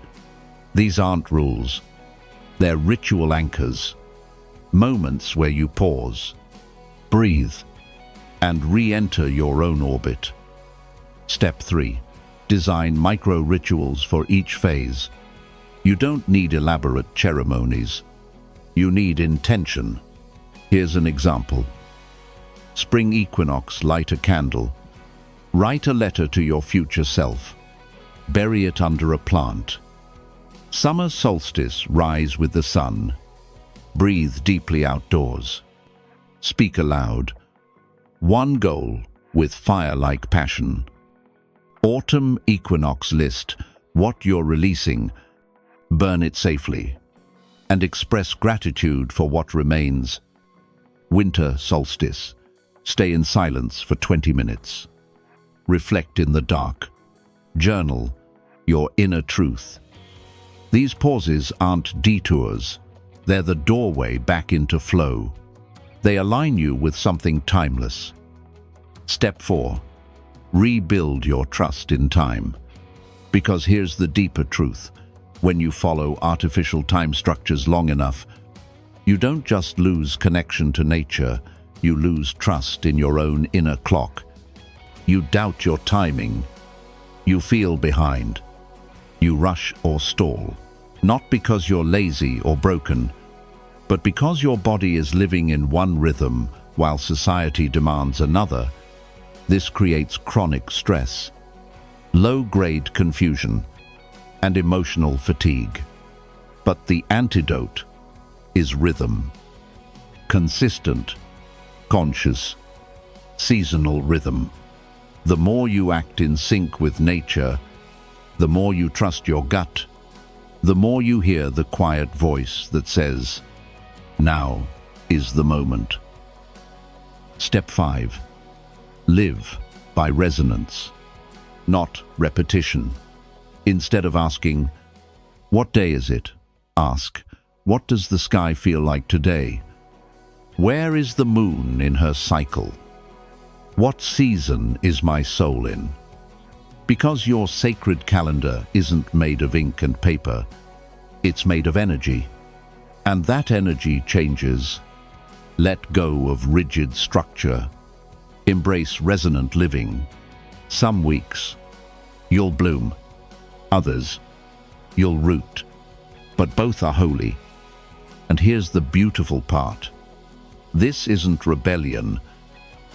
Speaker 1: These aren't rules. They're ritual anchors. Moments where you pause, breathe, and re-enter your own orbit. Step 3. Design micro-rituals for each phase. You don't need elaborate ceremonies. You need intention. Here's an example. Spring equinox, light a candle. Write a letter to your future self. Bury it under a plant. Summer solstice, rise with the sun. Breathe deeply outdoors. Speak aloud. One goal with fire-like passion. Autumn equinox, list what you're releasing. Burn it safely. And express gratitude for what remains. Winter solstice. Stay in silence for 20 minutes. Reflect in the dark. Journal your inner truth. These pauses aren't detours. They're the doorway back into flow. They align you with something timeless. Step 4. Rebuild your trust in time. Because here's the deeper truth. When you follow artificial time structures long enough, you don't just lose connection to nature, you lose trust in your own inner clock. You doubt your timing. You feel behind. You rush or stall. Not because you're lazy or broken, But because your body is living in one rhythm while society demands another, this creates chronic stress, low-grade confusion, and emotional fatigue. But the antidote is rhythm. Consistent, conscious, seasonal rhythm. The more you act in sync with nature, the more you trust your gut, the more you hear the quiet voice that says, "Now is the moment." Step 5. Live by resonance, not repetition. Instead of asking, "What day is it?" ask, "What does the sky feel like today? Where is the moon in her cycle? What season is my soul in?" Because your sacred calendar isn't made of ink and paper, it's made of energy. And that energy changes. Let go of rigid structure. Embrace resonant living. Some weeks, you'll bloom. Others, you'll root. But both are holy. And here's the beautiful part. This isn't rebellion.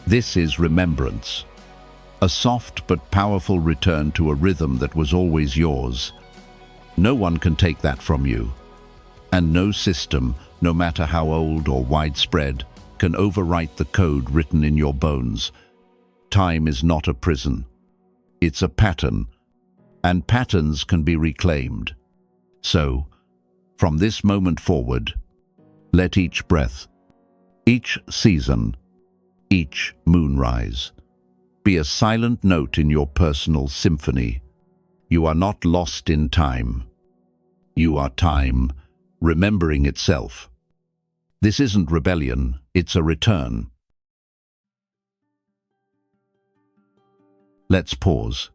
Speaker 1: This is remembrance. A soft but powerful return to a rhythm that was always yours. No one can take that from you. And no system, no matter how old or widespread, can overwrite the code written in your bones. Time is not a prison. It's a pattern, and patterns can be reclaimed. So, from this moment forward, let each breath, each season, each moonrise be a silent note in your personal symphony. You are not lost in time. You are time remembering itself. This isn't rebellion, it's a return. Let's pause.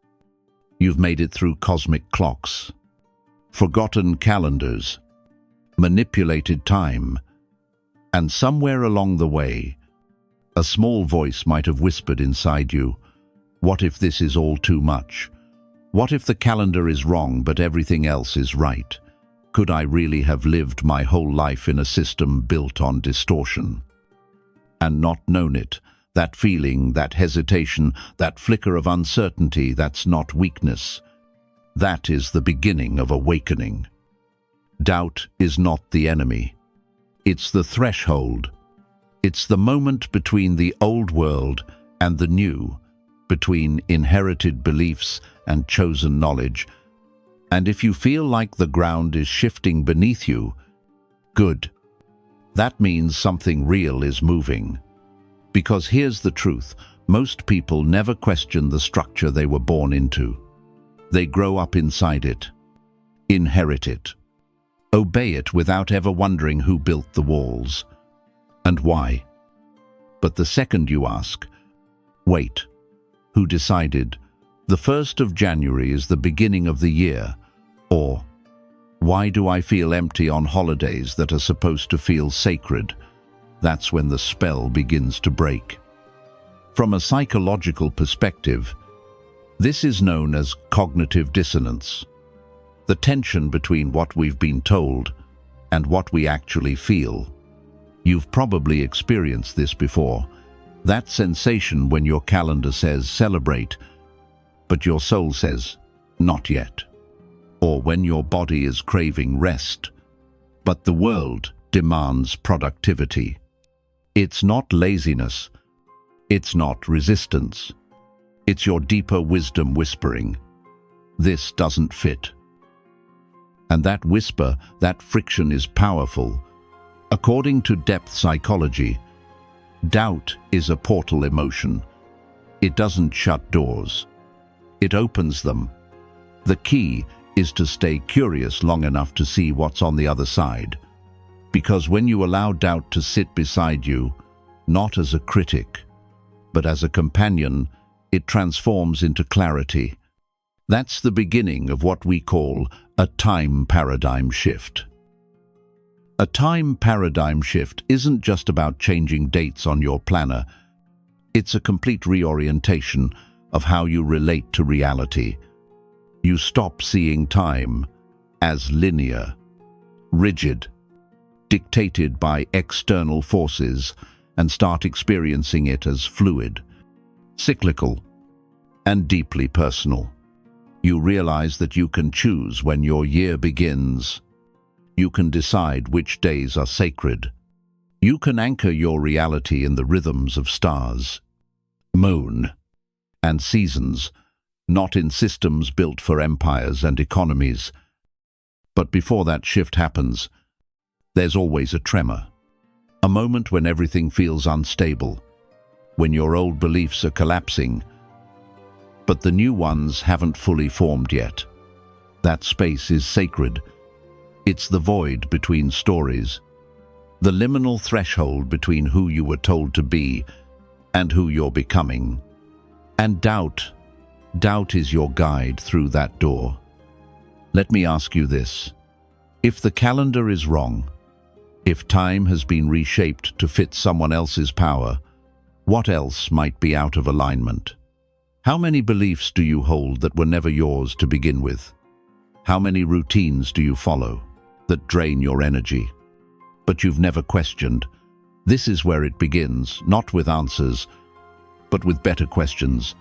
Speaker 1: You've made it through cosmic clocks, forgotten calendars, manipulated time, and somewhere along the way, a small voice might have whispered inside you, "What if this is all too much? What if the calendar is wrong but everything else is right? Could I really have lived my whole life in a system built on distortion?" And not known it. That feeling, that hesitation, that flicker of uncertainty, that's not weakness. That is the beginning of awakening. Doubt is not the enemy. It's the threshold. It's the moment between the old world and the new, between inherited beliefs and chosen knowledge. And if you feel like the ground is shifting beneath you, good. That means something real is moving. Because here's the truth, most people never question the structure they were born into. They grow up inside it, inherit it, obey it without ever wondering who built the walls and why. But the second you ask, "Wait, who decided the 1st of January is the beginning of the year?" Or, "Why do I feel empty on holidays that are supposed to feel sacred?" That's when the spell begins to break. From a psychological perspective, this is known as cognitive dissonance, the tension between what we've been told and what we actually feel. You've probably experienced this before, that sensation when your calendar says celebrate, but your soul says not yet. Or when your body is craving rest, but the world demands productivity. It's not laziness. It's not resistance. It's your deeper wisdom whispering, "This doesn't fit." And that whisper, that friction is powerful. According to depth psychology, doubt is a portal emotion. It doesn't shut doors. It opens them. The key is to stay curious long enough to see what's on the other side. Because when you allow doubt to sit beside you, not as a critic, but as a companion, it transforms into clarity. That's the beginning of what we call a time paradigm shift. A time paradigm shift isn't just about changing dates on your planner. It's a complete reorientation of how you relate to reality. You stop seeing time as linear, rigid, dictated by external forces, and start experiencing it as fluid, cyclical, and deeply personal. You realize that you can choose when your year begins. You can decide which days are sacred. You can anchor your reality in the rhythms of stars, moon, and seasons, not in systems built for empires and economies. But before that shift happens, there's always a tremor, a moment when everything feels unstable, when your old beliefs are collapsing, but the new ones haven't fully formed yet. That space is sacred. It's the void between stories, the liminal threshold between who you were told to be and who you're becoming. And doubt is your guide through that door. Let me ask you this. If the calendar is wrong, if time has been reshaped to fit someone else's power, what else might be out of alignment? How many beliefs do you hold that were never yours to begin with? How many routines do you follow that drain your energy, but you've never questioned? This is where it begins, not with answers, but with better questions.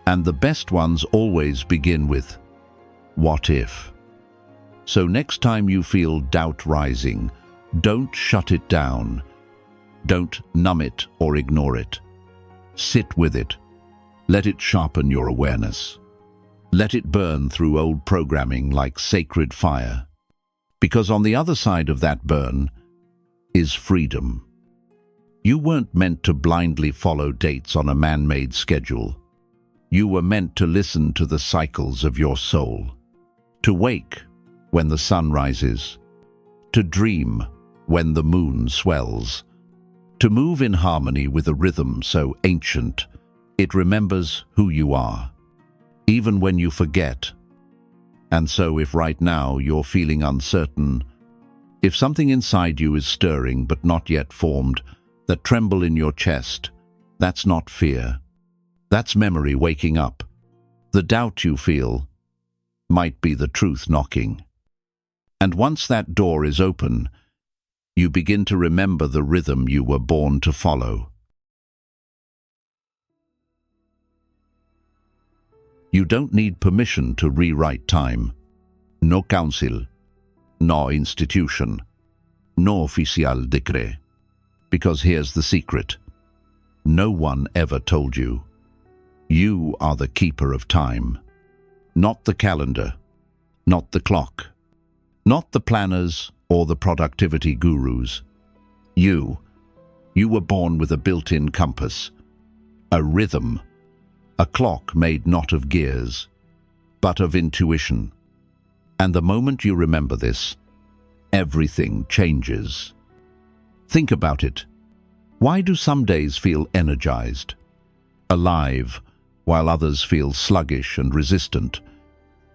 Speaker 1: And the best ones always begin with, what if? So next time you feel doubt rising, don't shut it down. Don't numb it or ignore it. Sit with it. Let it sharpen your awareness. Let it burn through old programming like sacred fire. Because on the other side of that burn is freedom. You weren't meant to blindly follow dates on a man-made schedule. You were meant to listen to the cycles of your soul. To wake when the sun rises. To dream when the moon swells. To move in harmony with a rhythm so ancient it remembers who you are, even when you forget. And so if right now you're feeling uncertain, if something inside you is stirring but not yet formed, that tremble in your chest, that's not fear. That's memory waking up. The doubt you feel might be the truth knocking. And once that door is open, you begin to remember the rhythm you were born to follow. You don't need permission to rewrite time. No council, no institution, no oficial decree. Because here's the secret. No one ever told you. You are the keeper of time. Not the calendar, not the clock, not the planners or the productivity gurus. You were born with a built-in compass, a rhythm, a clock made not of gears, but of intuition. And the moment you remember this, everything changes. Think about it. Why do some days feel energized, alive, while others feel sluggish and resistant,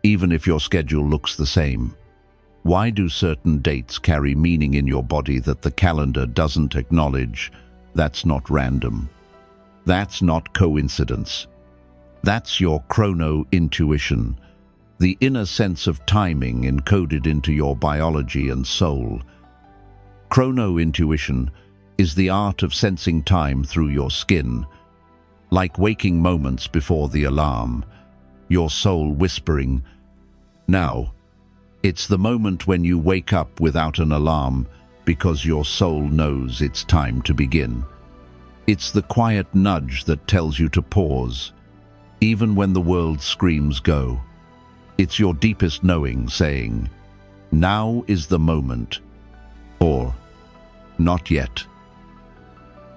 Speaker 1: even if your schedule looks the same? Why do certain dates carry meaning in your body that the calendar doesn't acknowledge? That's not random. That's not coincidence. That's your chrono-intuition, the inner sense of timing encoded into your biology and soul. Chrono-intuition is the art of sensing time through your skin, like waking moments before the alarm, your soul whispering, now. It's the moment when you wake up without an alarm because your soul knows it's time to begin. It's the quiet nudge that tells you to pause, even when the world screams go. It's your deepest knowing saying, now is the moment, or not yet.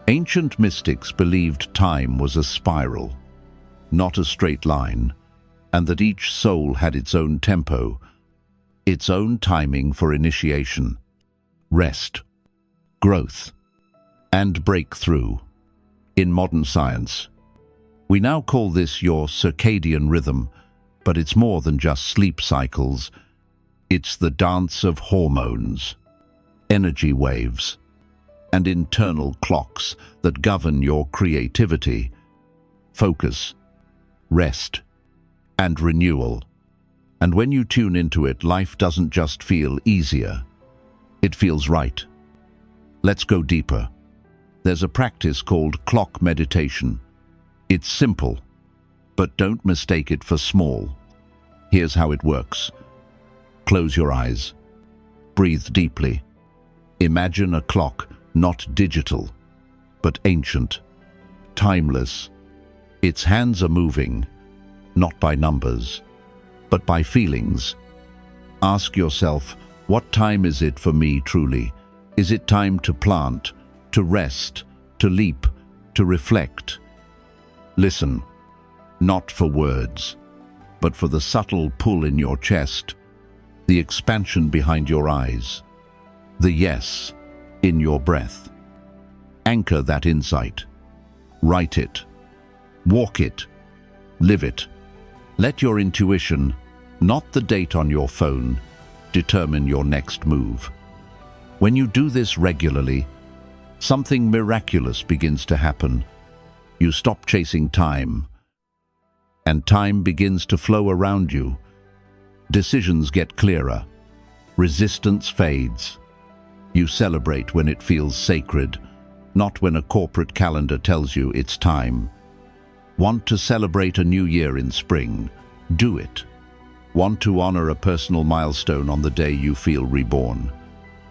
Speaker 1: Ancient mystics believed time was a spiral, not a straight line, and that each soul had its own tempo, its own timing for initiation, rest, growth, and breakthrough. In modern science, we now call this your circadian rhythm, but it's more than just sleep cycles. It's the dance of hormones, energy waves, and internal clocks that govern your creativity, focus, rest, and renewal. And when you tune into it, life doesn't just feel easier. It feels right. Let's go deeper. There's a practice called clock meditation. It's simple, but don't mistake it for small. Here's how it works. Close your eyes. Breathe deeply. Imagine a clock, not digital, but ancient, timeless. Its hands are moving, not by numbers, but by feelings. Ask yourself, what time is it for me truly? Is it time to plant, to rest, to leap, to reflect? Listen, not for words, but for the subtle pull in your chest, the expansion behind your eyes, the yes in your breath. Anchor that insight. Write it. Walk it. Live it. Let your intuition, not the date on your phone, determine your next move. When you do this regularly, something miraculous begins to happen. You stop chasing time, and time begins to flow around you. Decisions get clearer. Resistance fades. You celebrate when it feels sacred, not when a corporate calendar tells you it's time. Want to celebrate a new year in spring? Do it. Want to honor a personal milestone on the day you feel reborn?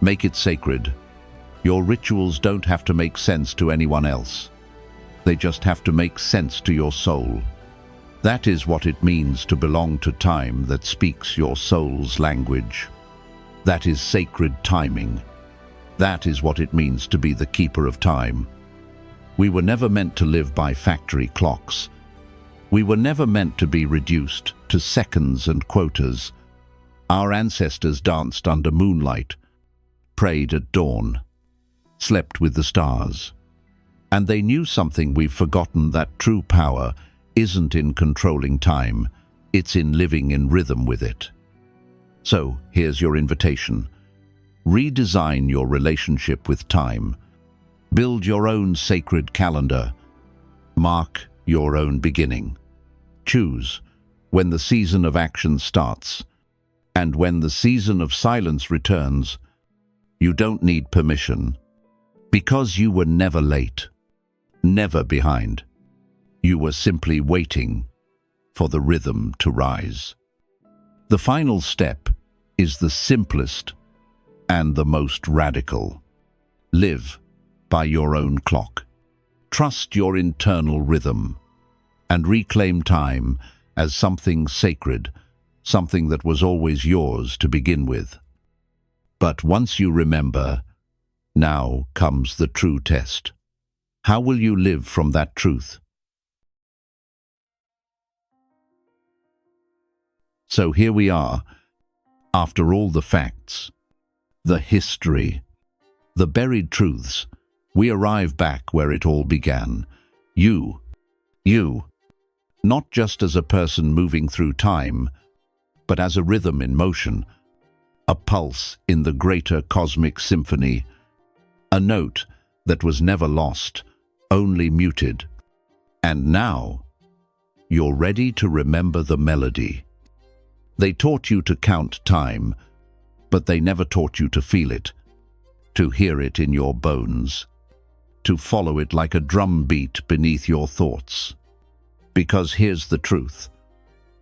Speaker 1: Make it sacred. Your rituals don't have to make sense to anyone else. They just have to make sense to your soul. That is what it means to belong to time that speaks your soul's language. That is sacred timing. That is what it means to be the keeper of time. We were never meant to live by factory clocks. We were never meant to be reduced to seconds and quotas. Our ancestors danced under moonlight, prayed at dawn, slept with the stars. And they knew something we've forgotten, that true power isn't in controlling time, it's in living in rhythm with it. So, here's your invitation. Redesign your relationship with time. Build your own sacred calendar. Mark your own beginning. Choose when the season of action starts, and when the season of silence returns. You don't need permission, because you were never late, never behind. You were simply waiting for the rhythm to rise. The final step is the simplest and the most radical. Live by your own clock. Trust your internal rhythm and reclaim time as something sacred, something that was always yours to begin with. But once you remember, now comes the true test. How will you live from that truth? So here we are, after all the facts, the history, the buried truths, we arrive back where it all began. You, not just as a person moving through time, but as a rhythm in motion, a pulse in the greater cosmic symphony, a note that was never lost, only muted. And now, you're ready to remember the melody. They taught you to count time, but they never taught you to feel it, to hear it in your bones, to follow it like a drum beat beneath your thoughts. Because here's the truth.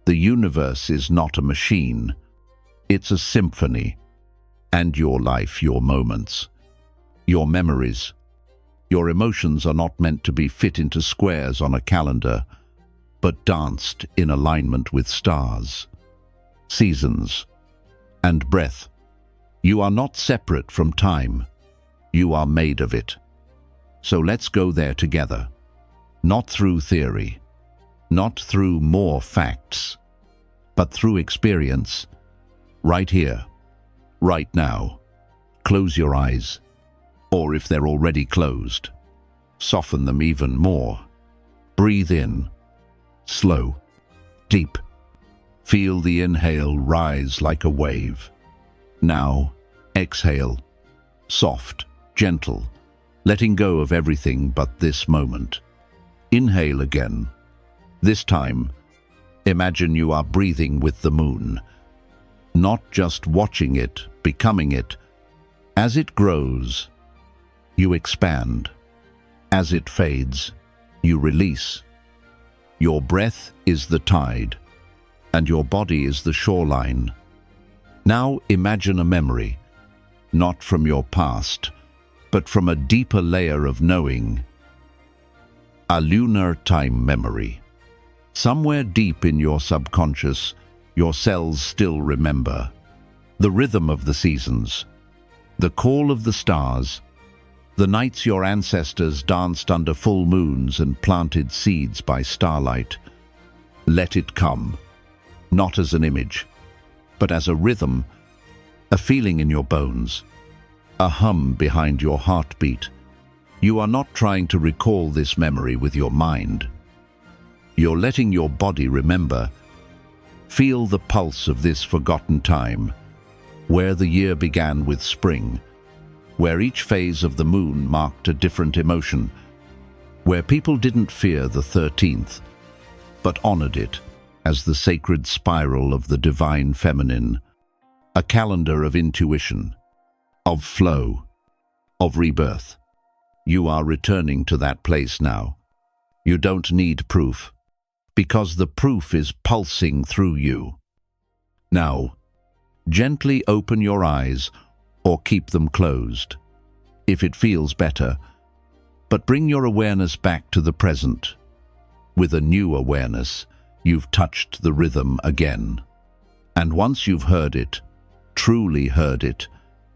Speaker 1: The universe is not a machine. It's a symphony. And your life, your moments, your memories, your emotions are not meant to be fit into squares on a calendar, but danced in alignment with stars, seasons, and breath. You are not separate from time. You are made of it. So let's go there together. Not through theory, not through more facts, but through experience. Right here, right now. Close your eyes, or if they're already closed, soften them even more. Breathe in, slow, deep. Feel the inhale rise like a wave. Now, exhale, soft, gentle, letting go of everything but this moment. Inhale again. This time, imagine you are breathing with the moon, not just watching it, becoming it. As it grows, You expand. As it fades, you release. Your breath is the tide, and your body is the shoreline. Now imagine a memory, not from your past, but from a deeper layer of knowing. A lunar time memory. Somewhere deep in your subconscious, your cells still remember the rhythm of the seasons, the call of the stars, the nights your ancestors danced under full moons and planted seeds by starlight. Let it come, not as an image, but as a rhythm, a feeling in your bones, a hum behind your heartbeat. You are not trying to recall this memory with your mind. You're letting your body remember. Feel the pulse of this forgotten time, where the year began with spring, where each phase of the moon marked a different emotion, where people didn't fear the 13th, but honored it as the sacred spiral of the divine feminine, a calendar of intuition, of flow, of rebirth. You are returning to that place now. You don't need proof, because the proof is pulsing through you. Now, gently open your eyes or keep them closed, if it feels better, but bring your awareness back to the present. With a new awareness, you've touched the rhythm again. And once you've heard it, truly heard it,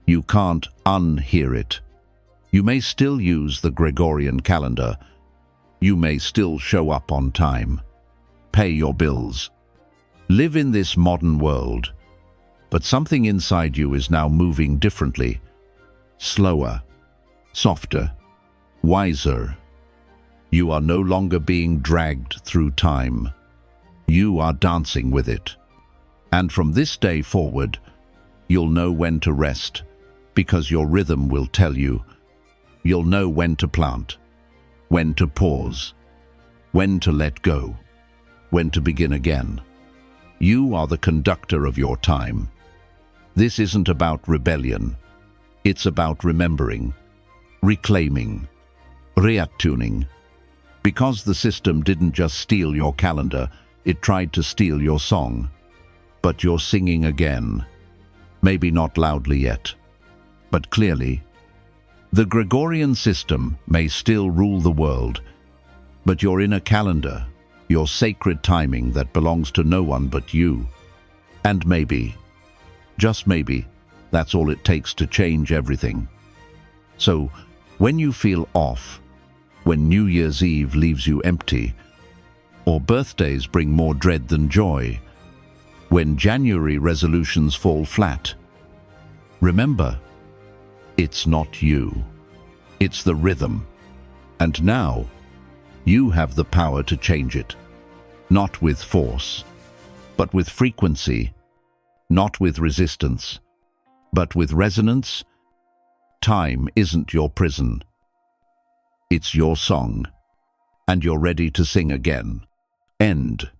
Speaker 1: you can't unhear it. You may still use the Gregorian calendar. You may still show up on time, pay your bills, live in this modern world, but something inside you is now moving differently, slower, softer, wiser. You are no longer being dragged through time. You are dancing with it. And from this day forward, you'll know when to rest, because your rhythm will tell you. You'll know when to plant, when to pause, when to let go, when to begin again. You are the conductor of your time. This isn't about rebellion. It's about remembering, reclaiming, reattuning. Because the system didn't just steal your calendar, it tried to steal your song. But you're singing again. Maybe not loudly yet, but clearly. The Gregorian system may still rule the world, but your inner calendar, your sacred timing that belongs to no one but you. And maybe, just maybe, that's all it takes to change everything. So, when you feel off, when New Year's Eve leaves you empty, or birthdays bring more dread than joy, when January resolutions fall flat, remember, it's not you. It's the rhythm. And now, you have the power to change it. Not with force, but with frequency. Not with resistance, but with resonance. Time isn't your prison. It's your song. And you're ready to sing again. End.